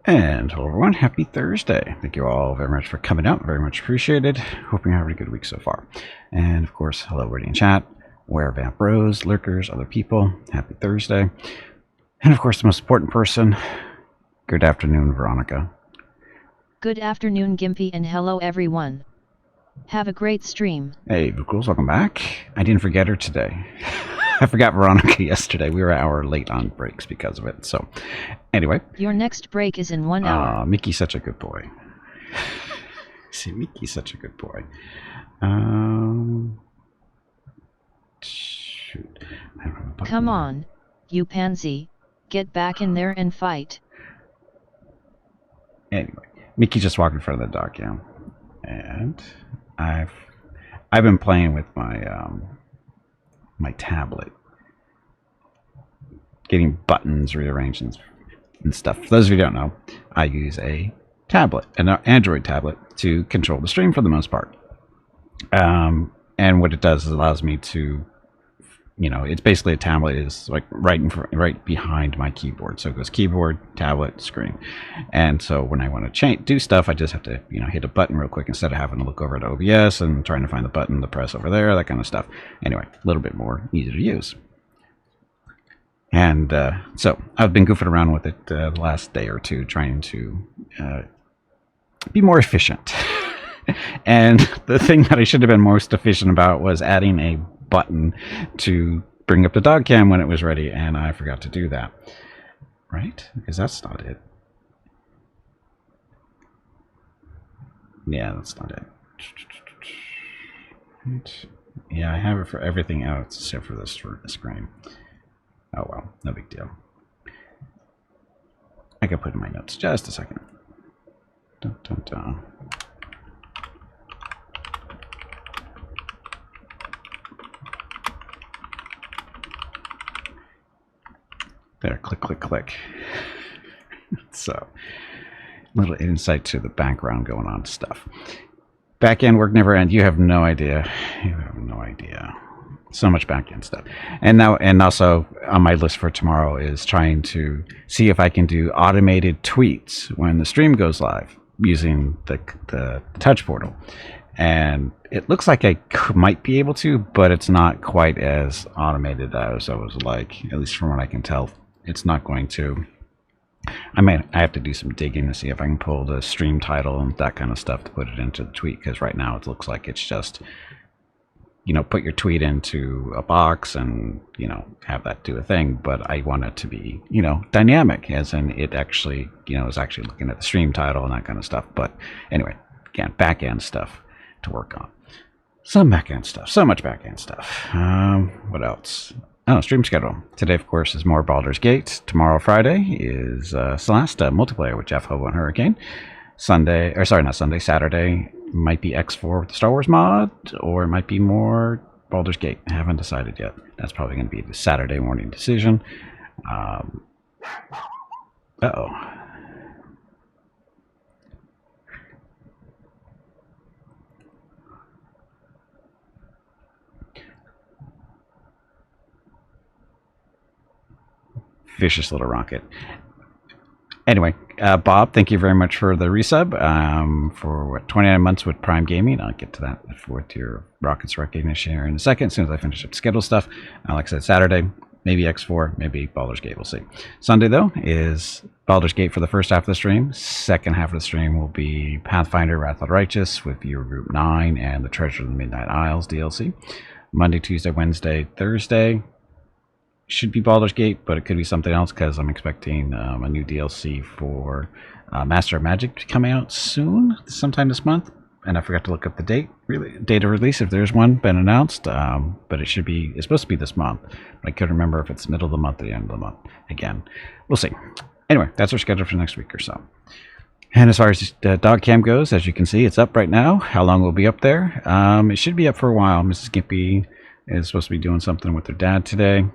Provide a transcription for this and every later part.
And hello everyone, happy Thursday. Thank you all very much for coming out, very much appreciated. Hoping you're having a good week so far. And of course, hello everybody in chat, Where Vamp Bros, lurkers, other people, happy Thursday. And of course, the most important person, good afternoon, Veronica. Good afternoon, Gimpy, and hello everyone. Have a great stream. Hey, Vukuls, welcome back. I didn't forget her today. I forgot Veronica yesterday. We were an hour late on breaks because of it. So, anyway. Your next break is in 1 hour. Mickey's such a good boy. See, Mickey's such a good boy. Shoot. Come on, you pansy. Get back in there and fight. Anyway, Mickey just walked in front of the dog cam. And I've been playing with my my tablet, getting buttons rearranged and stuff. For those of you who don't know, I use a tablet, an Android tablet, to control the stream for the most part. And what it does is it allows me to, it's basically a tablet is like right behind my keyboard. So it goes keyboard, tablet, screen. And so when I want to do stuff, I just have to, hit a button real quick instead of having to look over at OBS and trying to find the button to press over there, that kind of stuff. Anyway, a little bit more easy to use. And so I've been goofing around with it the last day or two, trying to be more efficient. And the thing that I should have been most efficient about was adding a button to bring up the dog cam when it was ready, and I forgot to do that. Right? Because that's not it. Yeah, that's not it. Right. Yeah, I have it for everything else except for the screen. Oh well, no big deal. I can put in my notes just a second. Dun, dun, dun. There, click, click, click. So, little insight to the background going on stuff. Back end work never ends. You have no idea. You have no idea. So much back end stuff. And now, and also on my list for tomorrow is trying to see if I can do automated tweets when the stream goes live using the touch portal. And it looks like I might be able to, but it's not quite as automated as I was like, at least from what I can tell. It's not going to. I have to do some digging to see if I can pull the stream title and that kind of stuff to put it into the tweet, because right now it looks like it's just, put your tweet into a box and, have that do a thing. But I want it to be, dynamic, as in it actually, is actually looking at the stream title and that kind of stuff. But anyway, again, back end stuff to work on. Some back end stuff, so much back end stuff. What else? Oh, stream schedule. Today, of course, is more Baldur's Gate. Tomorrow, Friday, is Celeste multiplayer with Jeff Hobo and Hurricane. Saturday might be X4 with the Star Wars mod, or it might be more Baldur's Gate. I haven't decided yet. That's probably going to be the Saturday morning decision. Uh-oh. Vicious little rocket. Anyway, Bob, thank you very much for the resub for 29 months with Prime Gaming. I'll get to that with your Rockets recognition here in a second, as soon as I finish up the schedule stuff. Like I said, Saturday, maybe X4, maybe Baldur's Gate, we'll see. Sunday, though, is Baldur's Gate for the first half of the stream. Second half of the stream will be Pathfinder Wrath of the Righteous with Viewer Group 9 and the Treasure of the Midnight Isles DLC. Monday, Tuesday, Wednesday, Thursday should be Baldur's Gate, but it could be something else, because I'm expecting a new DLC for Master of Magic to come out soon, sometime this month. And I forgot to look up the date of release, if there's one been announced. But it's supposed to be this month. But I couldn't remember if it's middle of the month or the end of the month. Again, we'll see. Anyway, that's our schedule for next week or so. And as far as the dog cam goes, as you can see, it's up right now. How long will it be up there? It should be up for a while. Mrs. Gimpy is supposed to be doing something with her dad today.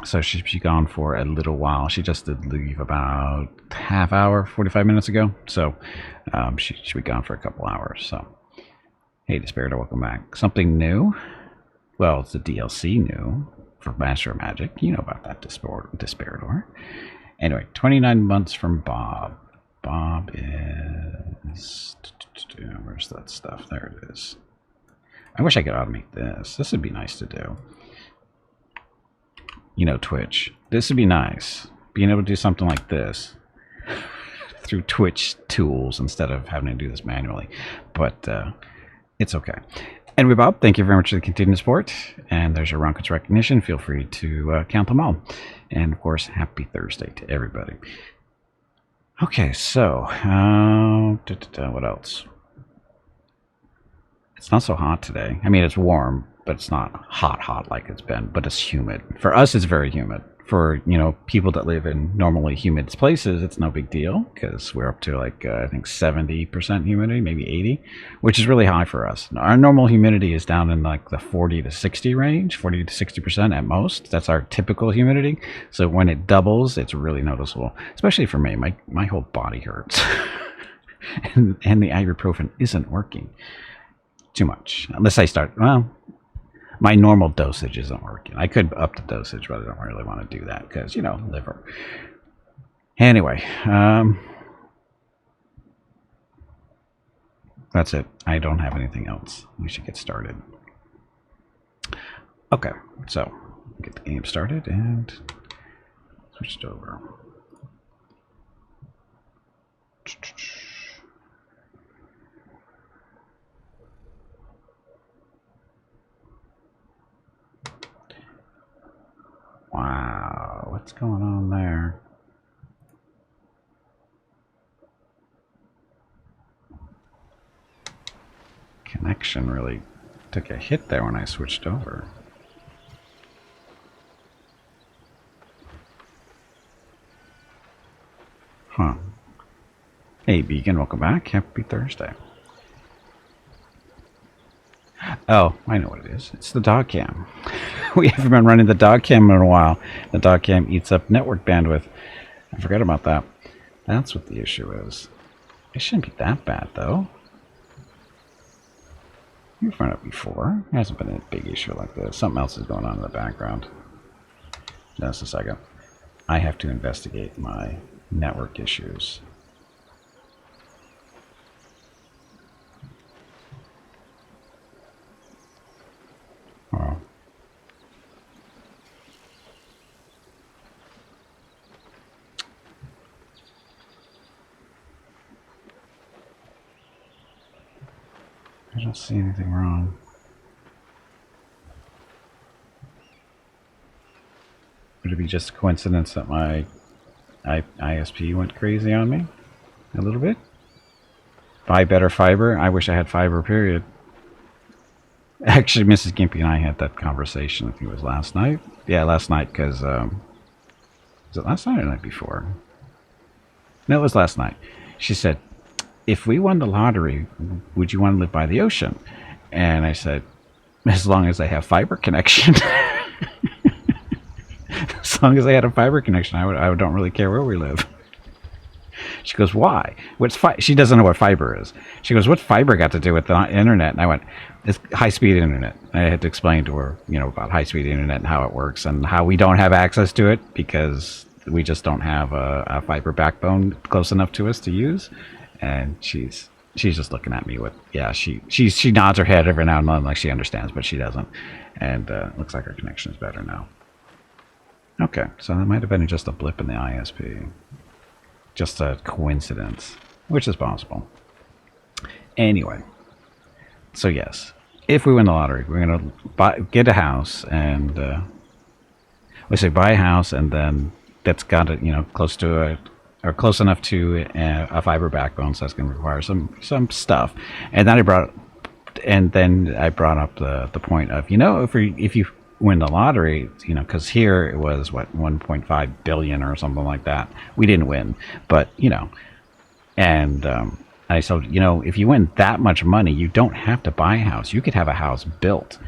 So she's gone for a little while. She just did leave about half hour, 45 minutes ago. So she should be gone for a couple hours. So, hey, Desperator, welcome back. Something new? Well, it's a DLC new for Master of Magic. You know about that, Desperator. Anyway, 29 months from Bob. Bob is... Where's that stuff? There it is. I wish I could automate this. This would be nice to do. You know, Twitch. This would be nice. Being able to do something like this through Twitch tools instead of having to do this manually. But it's okay. Anyway, Bob, thank you very much for the continued support. And there's your Rockets recognition. Feel free to count them all. And, of course, happy Thursday to everybody. Okay, so what else? It's not so hot today. I mean, it's warm, but it's not hot like it's been. But it's humid. For us, it's very humid. For, you know, people that live in normally humid places, it's no big deal because we're up to like I think 70% humidity, maybe 80, which is really high for us. Our normal humidity is down in like the 40 to 60 range, 40 to 60% at most. That's our typical humidity. So when it doubles, it's really noticeable, especially for me. My whole body hurts, and the ibuprofen isn't working too much unless I start. Well, my normal dosage isn't working. I could up the dosage, but I don't really want to do that because, you know, liver. Anyway, that's it. I don't have anything else. We should get started. Okay, so get the game started and switched over. Wow, what's going on there? Connection really took a hit there when I switched over. Huh. Hey, Beacon, welcome back. Happy Thursday. Oh, I know what it is. It's the dog cam. We haven't been running the dog cam in a while. The dog cam eats up network bandwidth. I forgot about that. That's what the issue is. It shouldn't be that bad, though. You've run it before. It hasn't been a big issue like this. Something else is going on in the background. Just a second. I have to investigate my network issues. Oh. I don't see anything wrong. Would it be just a coincidence that my ISP went crazy on me? A little bit? Buy better fiber? I wish I had fiber, period. Actually, Mrs. Gimpy and I had that conversation. I think it was last night. Yeah, last night, because... was it last night or the night before? No, it was last night. She said, if we won the lottery, would you want to live by the ocean? And I said, as long as I have fiber connection. As long as I had a fiber connection, I don't really care where we live. She goes, why? She doesn't know what fiber is. She goes, what's fiber got to do with the internet? And I went, it's high-speed internet. I had to explain to her, you know, about high-speed internet and how it works and how we don't have access to it because we just don't have a fiber backbone close enough to us to use. And she's just looking at me with, yeah, she nods her head every now and then like she understands, but she doesn't. And looks like our connection is better now. Okay, so that might have been just a blip in the ISP. Just a coincidence, which is possible. Anyway, so yes, if we win the lottery, we're going to get a house and, we say buy a house and then that's got it, you know, close to a, or close enough to a fiber backbone, so that's going to require some stuff. And then I brought up the point of, you know, if you win the lottery, you know, because here it was what 1.5 billion or something like that. We didn't win, but you know, and I said, you know, if you win that much money, you don't have to buy a house. You could have a house built,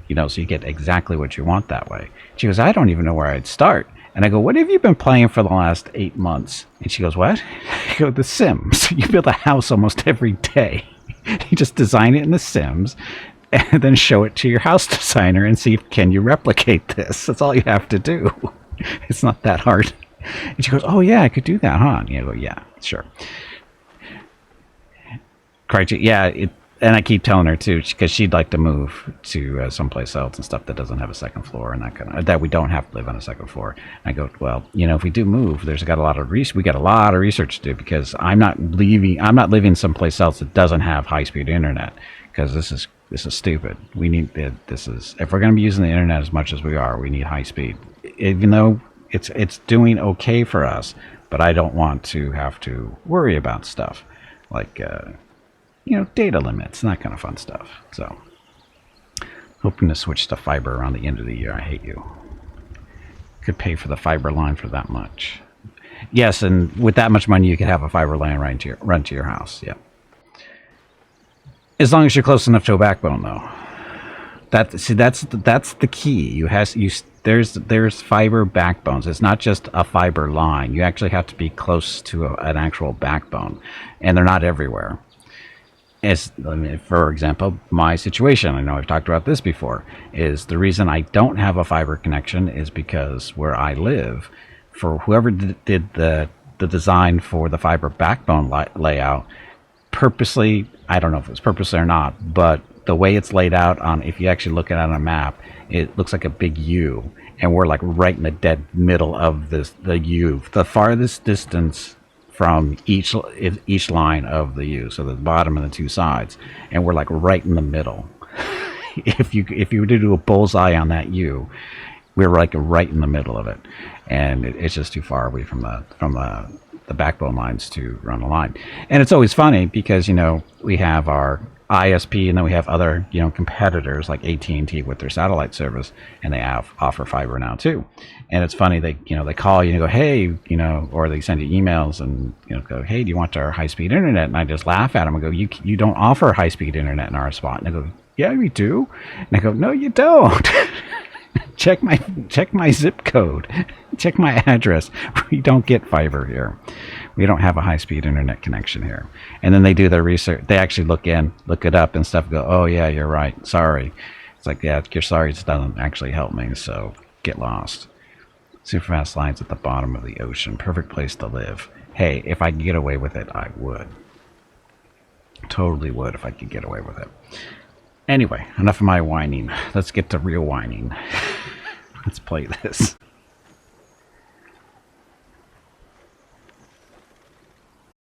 you know, so you get exactly what you want that way. She goes, I don't even know where I'd start. And I go, what have you been playing for the last 8 months? And she goes, what? I go, The Sims. You build a house almost every day. You just design it in The Sims and then show it to your house designer and see if can you replicate this. That's all you have to do. It's not that hard. And she goes, oh yeah, I could do that, huh? And I go, yeah, sure. criteria. Yeah, and I keep telling her too, because she'd like to move to someplace else and stuff that doesn't have a second floor and that we don't have to live on a second floor. And I go, well, if we do move, we got a lot of research to do, because I'm not living someplace else that doesn't have high speed internet, because this is stupid. We need this is if we're going to be using the internet as much as we are, we need high speed, even though it's doing okay for us. But I don't want to have to worry about stuff like data limits and that kind of fun stuff. So, hoping to switch to fiber around the end of the year. I hate you. Could pay for the fiber line for that much. Yes, and with that much money, you could have a fiber line run to your house. Yeah, as long as you're close enough to a backbone, though. That's the key. There's fiber backbones. It's not just a fiber line. You actually have to be close to an actual backbone, and they're not everywhere. For example, my situation, I know I've talked about this before, is the reason I don't have a fiber connection is because where I live, for whoever did the design for the fiber backbone layout, purposely, I don't know if it's purposely or not, but the way it's laid out if you actually look at it on a map, it looks like a big U, and we're like right in the dead middle of the U, the farthest distance from each line of the U, so the bottom and the two sides, and we're like right in the middle. if you were to do a bullseye on that U, we're like right in the middle of it, and it's just too far away from the backbone lines to run a line. And it's always funny because we have our ISP, and then we have other competitors like AT&T with their satellite service, and they offer fiber now too. And it's funny, they call you and go, hey, or they send you emails and go, hey, do you want our high speed internet? And I just laugh at them and go, you don't offer high speed internet in our spot. And they go, yeah, we do. And I go, no, you don't. check my zip code, check my address. We don't get fiber here. We don't have a high-speed internet connection here. And then they do their research. They actually look it up and stuff, go, oh yeah, you're right, sorry. It's like, yeah, you're sorry, it doesn't actually help me, so get lost. Superfast lines at the bottom of the ocean, perfect place to live. Hey, if I could get away with it, I would. Totally would if I could get away with it. Anyway, enough of my whining. Let's get to real whining. Let's play this.